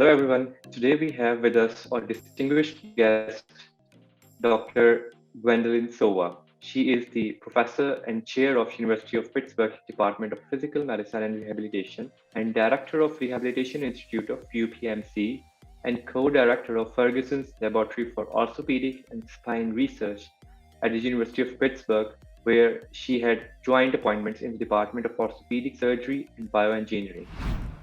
everyone. Today we have with us our distinguished guest, Dr. Gwendolyn Sowa. She is the professor and chair of University of Pittsburgh Department of Physical Medicine and Rehabilitation and director of Rehabilitation Institute of UPMC and co-director of Ferguson's Laboratory for Orthopedic and Spine Research at the University of Pittsburgh, where she had joint appointments in the Department of Orthopedic Surgery and Bioengineering.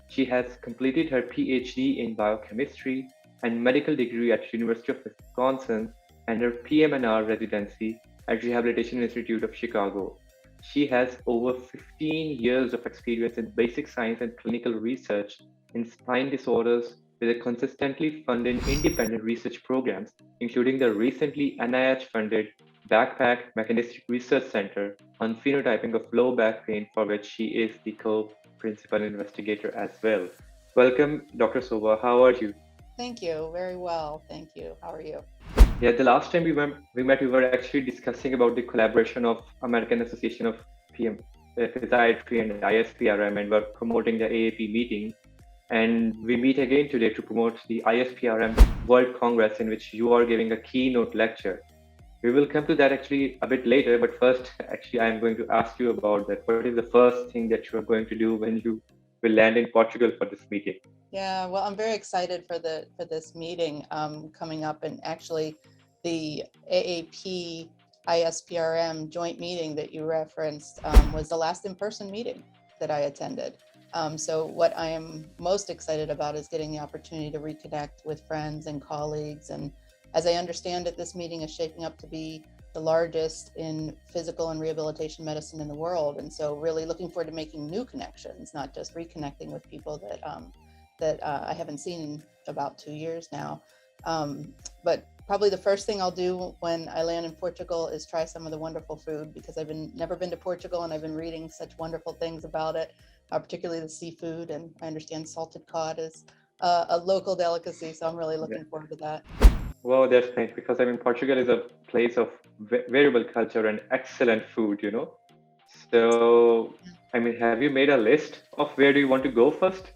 She has completed her PhD in biochemistry and medical degree at University of Wisconsin and her PM&R residency at Rehabilitation Institute of Chicago. She has over 15 years of experience in basic science and clinical research in spine disorders with a consistently funded independent research programs, including the recently NIH-funded BACPAC Mechanistic Research Center on phenotyping of low back pain, for which she is the co-principal investigator as well. Welcome, Dr. Sowa. How are you? Thank you. Very well. Thank you. How are you? Yeah, the last time we met, we were actually discussing about the collaboration of American Association of Physiatry and ISPRM, and we're promoting the AAP meeting. And we meet again today to promote the ISPRM World Congress, in which you are giving a keynote lecture. We will come to that actually a bit later, but first, actually, I'm going to ask you about that. What is the first thing that you are going to do when you will land in Portugal for this meeting? Yeah, well, I'm very excited for this meeting coming up, and actually, the AAP ISPRM joint meeting that you referenced was the last in-person meeting that I attended. So what I am most excited about is getting the opportunity to reconnect with friends and colleagues. And as I understand it, this meeting is shaping up to be the largest in physical and rehabilitation medicine in the world. And so really looking forward to making new connections, not just reconnecting with people that I haven't seen in about 2 years now. But probably the first thing I'll do when I land in Portugal is try some of the wonderful food, because I've never been to Portugal and I've been reading such wonderful things about it, particularly the seafood. And I understand salted cod is a local delicacy, so I'm really looking forward to that. Wow, that's nice, because Portugal is a place of variable culture and excellent food, So, have you made a list of where do you want to go first?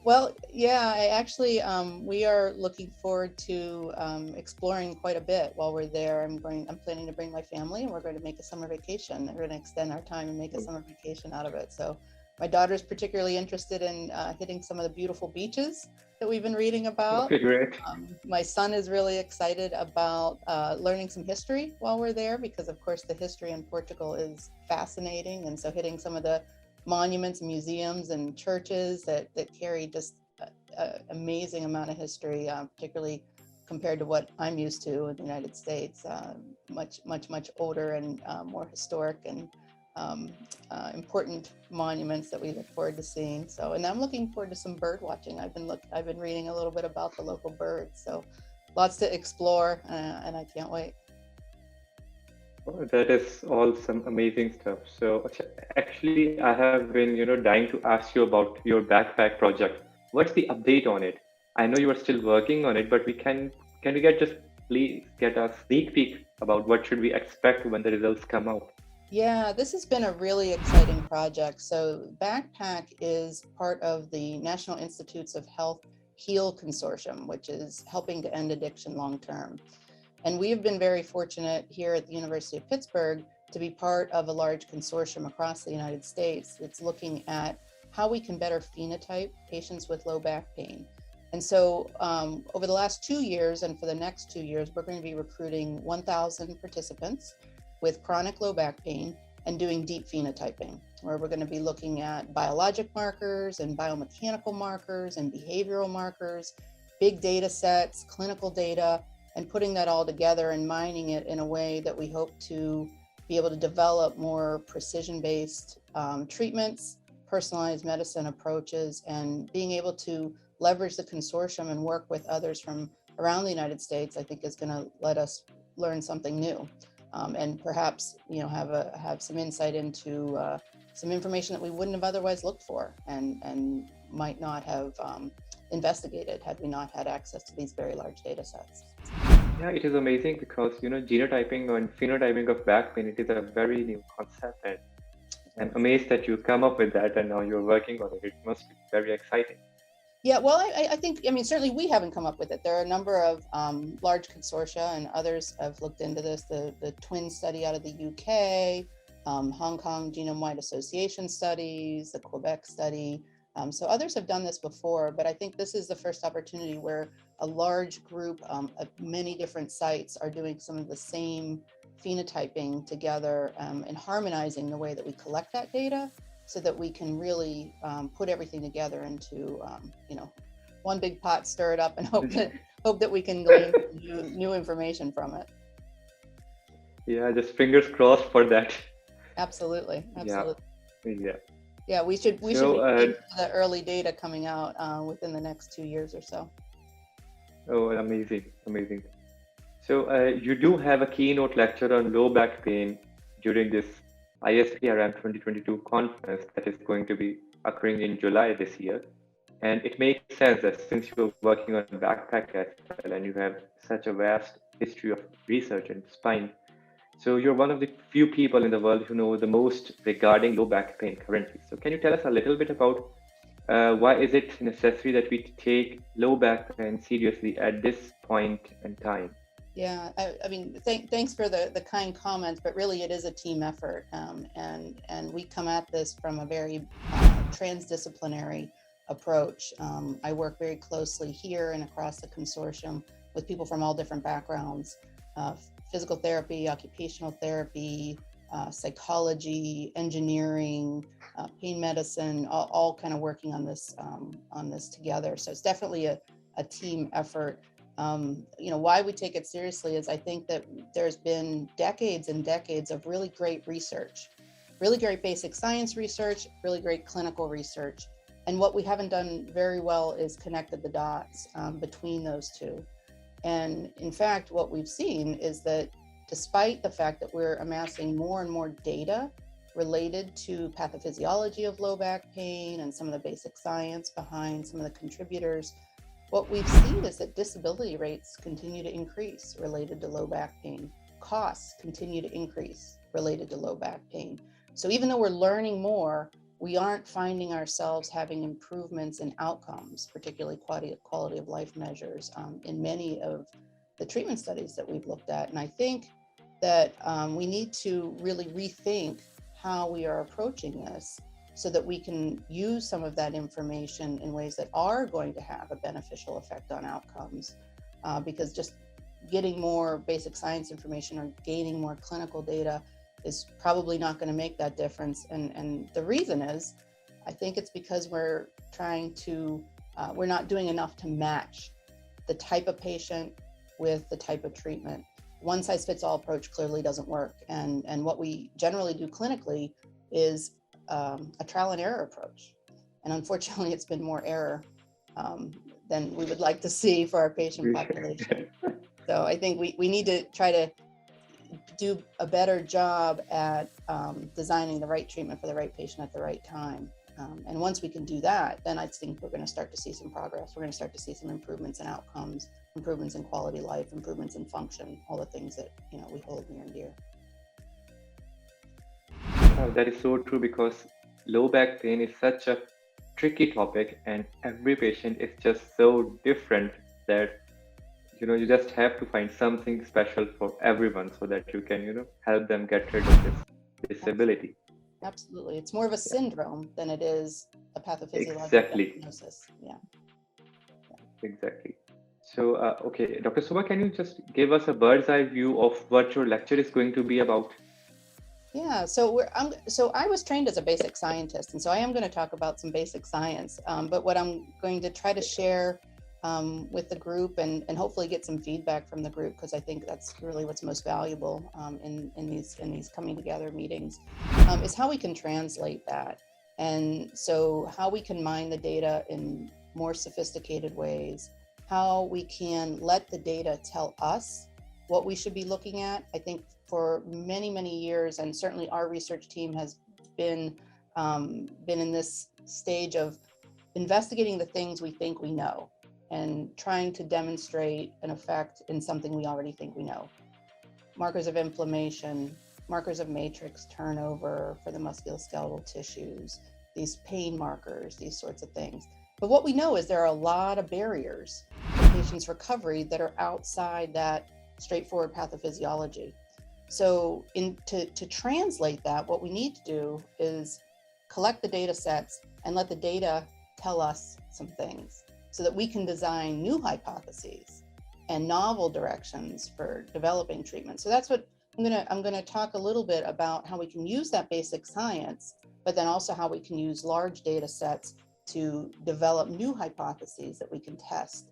Well, yeah, I actually, we are looking forward to exploring quite a bit while we're there. I'm planning to bring my family, and we're going to make a summer vacation. We're going to extend our time and make a summer vacation out of it. So my daughter's particularly interested in hitting some of the beautiful beaches that we've been reading about. Okay, great. My son is really excited about learning some history while we're there, because of course the history in Portugal is fascinating. And so hitting some of the monuments, museums, and churches that carry just an amazing amount of history, particularly compared to what I'm used to in the United States, much older and more historic and important monuments that we look forward to seeing. So, and I'm looking forward to some bird watching. I've been reading a little bit about the local birds, so lots to explore, and I can't wait. Oh, that is all some amazing stuff. So actually, I have been, dying to ask you about your backpack project. What's the update on it? I know you are still working on it, but can we please get a sneak peek about what should we expect when the results come out? Yeah, this has been a really exciting project. So BACPAC is part of the National Institutes of Health HEAL Consortium, which is helping to end addiction long term. And we have been very fortunate here at the University of Pittsburgh to be part of a large consortium across the United States that's looking at how we can better phenotype patients with low back pain. And so over the last 2 years and for the next 2 years, we're going to be recruiting 1,000 participants with chronic low back pain and doing deep phenotyping, where we're going to be looking at biologic markers and biomechanical markers and behavioral markers, big data sets, clinical data, and putting that all together and mining it in a way that we hope to be able to develop more precision-based treatments, personalized medicine approaches, and being able to leverage the consortium and work with others from around the United States, I think is going to let us learn something new, and perhaps have some insight into some information that we wouldn't have otherwise looked for and might not have investigated had we not had access to these very large data sets. Yeah, it is amazing because genotyping and phenotyping of back pain, it is a very new concept, and I'm amazed that you come up with that and now you're working on it. It must be very exciting. Yeah, well, I think, I mean, certainly we haven't come up with it. There are a number of large consortia, and others have looked into this. The twin study out of the UK, Hong Kong Genome-Wide Association studies, the Quebec study. So others have done this before, but I think this is the first opportunity where a large group of many different sites are doing some of the same phenotyping together and harmonizing the way that we collect that data, so that we can really put everything together into one big pot, stir it up, and hope that we can glean new information from it. Yeah, just fingers crossed for that. Absolutely. Yeah. We should be seeing the early data coming out within the next 2 years or so. Oh, amazing. So you do have a keynote lecture on low back pain during this ISPRM 2022 conference that is going to be occurring in July this year. And it makes sense that since you're working on BACPAC as well, and you have such a vast history of research in spine, so you're one of the few people in the world who know the most regarding low back pain currently. So can you tell us a little bit about why is it necessary that we take low back pain seriously at this point in time? Yeah, I mean, thanks for the kind comments, but really it is a team effort, and we come at this from a very transdisciplinary approach. I work very closely here and across the consortium with people from all different backgrounds, physical therapy, occupational therapy, psychology, engineering, pain medicine, all kind of working on this together. So it's definitely a team effort. Why we take it seriously is I think that there's been decades and decades of really great research, really great basic science research, really great clinical research. And what we haven't done very well is connected the dots between those two. And in fact, what we've seen is that despite the fact that we're amassing more and more data related to pathophysiology of low back pain and some of the basic science behind some of the contributors, what we've seen is that disability rates continue to increase related to low back pain. Costs continue to increase related to low back pain. So even though we're learning more, we aren't finding ourselves having improvements in outcomes, particularly quality of life measures, in many of the treatment studies that we've looked at. And I think that we need to really rethink how we are approaching this, so that we can use some of that information in ways that are going to have a beneficial effect on outcomes, because just getting more basic science information or gaining more clinical data is probably not going to make that difference. And the reason is, I think it's because we're not doing enough to match the type of patient with the type of treatment. One size fits all approach clearly doesn't work. And what we generally do clinically is a trial and error approach. And unfortunately, it's been more error than we would like to see for our patient population. So I think we need to try to do a better job at designing the right treatment for the right patient at the right time. And once we can do that, then I think we're going to start to see some progress. We're going to start to see some improvements in outcomes, improvements in quality of life, improvements in function, all the things that we hold near and dear. That is so true, because low back pain is such a tricky topic, and every patient is just so different that you just have to find something special for everyone so that you can help them get rid of this disability. Absolutely. It's more of a syndrome than it is a pathophysiological diagnosis. Yeah. Exactly. So, okay, Dr. Sowa, can you just give us a bird's eye view of what your lecture is going to be about? Yeah, so I was trained as a basic scientist, and so I am going to talk about some basic science, but what I'm going to try to share with the group and hopefully get some feedback from the group, because I think that's really what's most valuable in these coming together meetings, is how we can translate that. And so how we can mine the data in more sophisticated ways, how we can let the data tell us what we should be looking at. I think for many, many years, and certainly our research team has been in this stage of investigating the things we think we know and trying to demonstrate an effect in something we already think we know. Markers of inflammation, markers of matrix turnover for the musculoskeletal tissues, these pain markers, these sorts of things. But what we know is there are a lot of barriers to patients' recovery that are outside that straightforward pathophysiology. So to translate that, what we need to do is collect the data sets and let the data tell us some things so that we can design new hypotheses and novel directions for developing treatment. So that's what I'm gonna talk a little bit about, how we can use that basic science, but then also how we can use large data sets to develop new hypotheses that we can test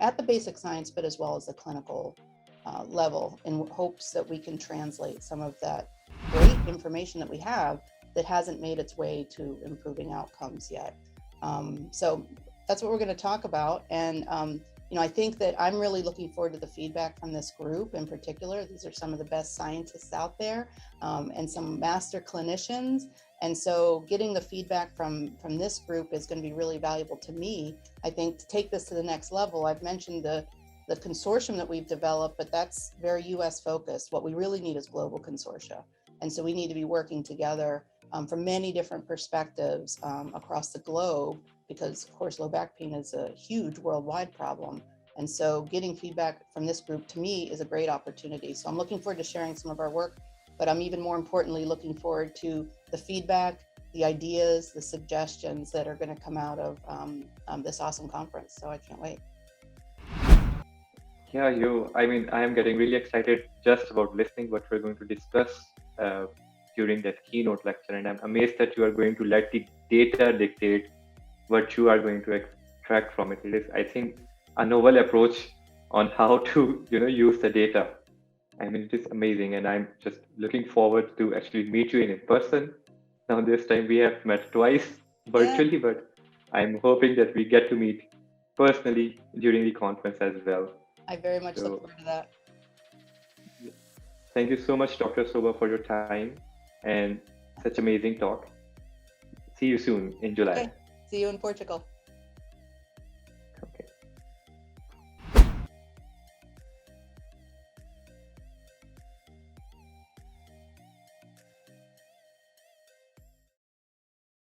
at the basic science, but as well as the clinical level, in hopes that we can translate some of that great information that we have that hasn't made its way to improving outcomes yet. So that's what we're going to talk about. And I think that I'm really looking forward to the feedback from this group in particular. These are some of the best scientists out there and some master clinicians. And so getting the feedback from this group is going to be really valuable to me. I think to take this to the next level, I've mentioned the consortium that we've developed, but that's very US focused. What we really need is global consortia. And so we need to be working together from many different perspectives across the globe, because of course low back pain is a huge worldwide problem. And so getting feedback from this group to me is a great opportunity. So I'm looking forward to sharing some of our work, but I'm even more importantly looking forward to the feedback, the ideas, the suggestions that are going to come out of this awesome conference. So I can't wait. Yeah, I am getting really excited just about listening what we're going to discuss during that keynote lecture. And I'm amazed that you are going to let the data dictate what you are going to extract from it. It is, I think, a novel approach on how to, use the data. I mean, it is amazing. And I'm just looking forward to actually meet you in person. Now, this time we have met twice virtually, but I'm hoping that we get to meet personally during the conference as well. I very much look forward to that. Thank you so much, Dr. Sowa, for your time and such amazing talk. See you soon in July. Okay. See you in Portugal.